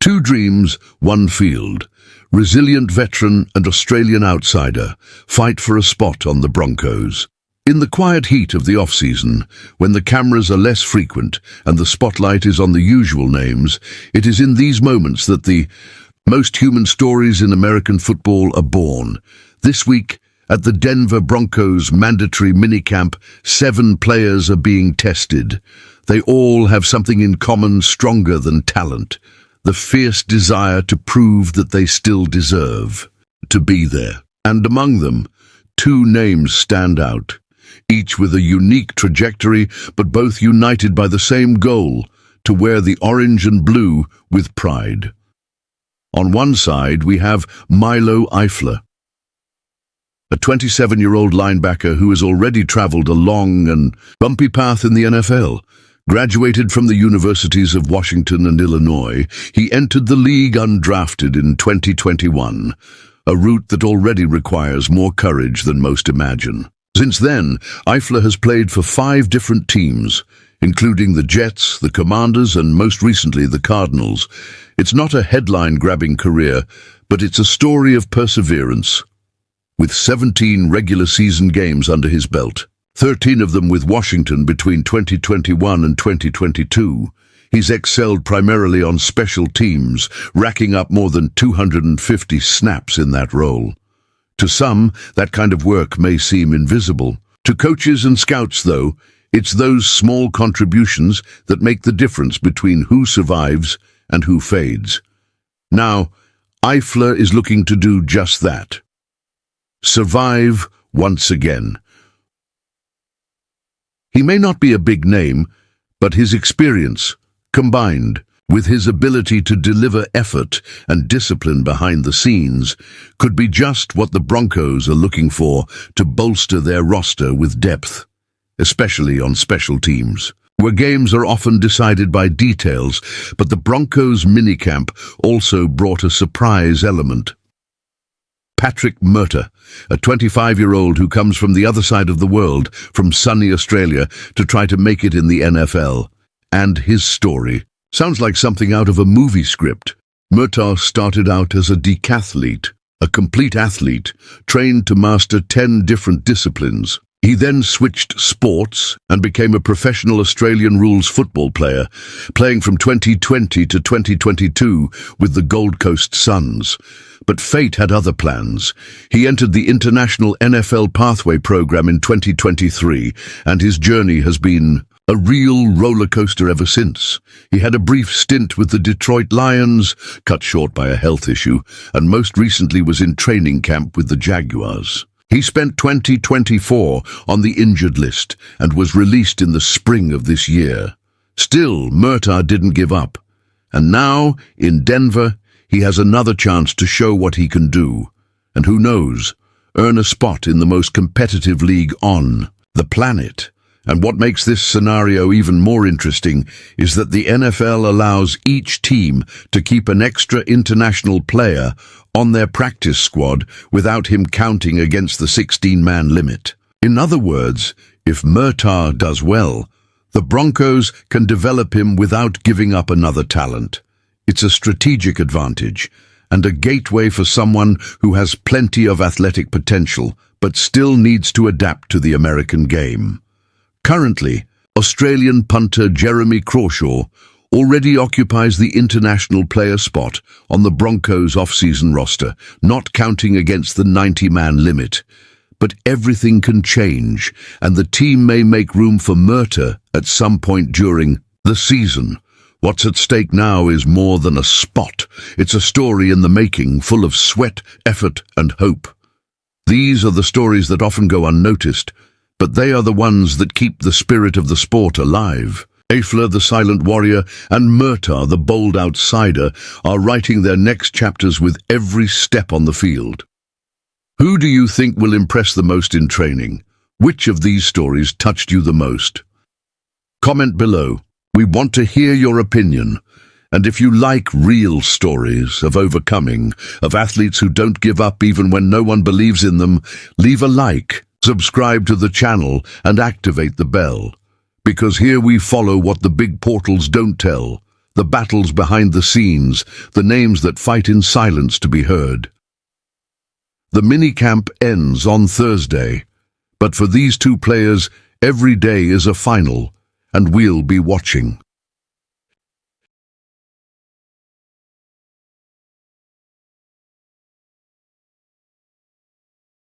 Two dreams, one field. Resilient veteran and Australian outsider fight for a spot on the Broncos. In the quiet heat of the off-season, when the cameras are less frequent and the spotlight is on the usual names, it is in these moments that the most human stories in American football are born. This week, at the Denver Broncos mandatory minicamp, 7 players are being tested. They all have something in common stronger than talent: the fierce desire to prove that they still deserve to be there. And among them, 2 names stand out, each with a unique trajectory, but both united by the same goal: to wear the orange and blue with pride. On one side, we have Milo Eifler, a 27-year-old linebacker who has already traveled a long and bumpy path in the NFL. Graduated from the universities of Washington and Illinois, he entered the league undrafted in 2021, a route that already requires more courage than most imagine. Since then, Eifler has played for 5 different teams, including the Jets, the Commanders, and most recently the Cardinals. It's not a headline-grabbing career, but it's a story of perseverance. With 17 regular season games under his belt, 13 of them with Washington between 2021 and 2022, he's excelled primarily on special teams, racking up more than 250 snaps in that role. To some, that kind of work may seem invisible. To coaches and scouts, though, it's those small contributions that make the difference between who survives and who fades. Now, Eifler is looking to do just that: survive once again. He may not be a big name, but his experience, combined with his ability to deliver effort and discipline behind the scenes, could be just what the Broncos are looking for to bolster their roster with depth, especially on special teams, where games are often decided by details. But the Broncos minicamp also brought a surprise element. Patrick Murtagh, a 25-year-old who comes from the other side of the world, from sunny Australia, to try to make it in the NFL. And his story sounds like something out of a movie script. Murtagh started out as a decathlete, a complete athlete, trained to master 10 different disciplines. He then switched sports and became a professional Australian rules football player, playing from 2020 to 2022 with the Gold Coast Suns. But fate had other plans. He entered the International NFL Pathway program in 2023, and his journey has been a real roller coaster ever since. He had a brief stint with the Detroit Lions, cut short by a health issue, and most recently was in training camp with the Jaguars. He spent 2024 on the injured list and was released in the spring of this year. Still, Murtagh didn't give up. And now, in Denver, he has another chance to show what he can do. And who knows, earn a spot in the most competitive league on the planet. And what makes this scenario even more interesting is that the NFL allows each team to keep an extra international player on their practice squad without him counting against the 16-man limit. In other words, if Murtagh does well, the Broncos can develop him without giving up another talent. It's a strategic advantage and a gateway for someone who has plenty of athletic potential but still needs to adapt to the American game. Currently, Australian punter Jeremy Crawshaw already occupies the international player spot on the Broncos off-season roster, not counting against the 90-man limit. But everything can change, and the team may make room for Murtagh at some point during the season. What's at stake now is more than a spot. It's a story in the making, full of sweat, effort, and hope. These are the stories that often go unnoticed, but they are the ones that keep the spirit of the sport alive. Eifler, the silent warrior, and Murtagh, the bold outsider, are writing their next chapters with every step on the field. Who do you think will impress the most in training? Which of these stories touched you the most? Comment below. We want to hear your opinion. And if you like real stories of overcoming, of athletes who don't give up even when no one believes in them, leave a like, subscribe to the channel, and activate the bell. Because here we follow what the big portals don't tell, The battles behind the scenes, the names that fight in silence to be heard. The mini-camp ends on Thursday, but for these two players, every day is a final, and we'll be watching.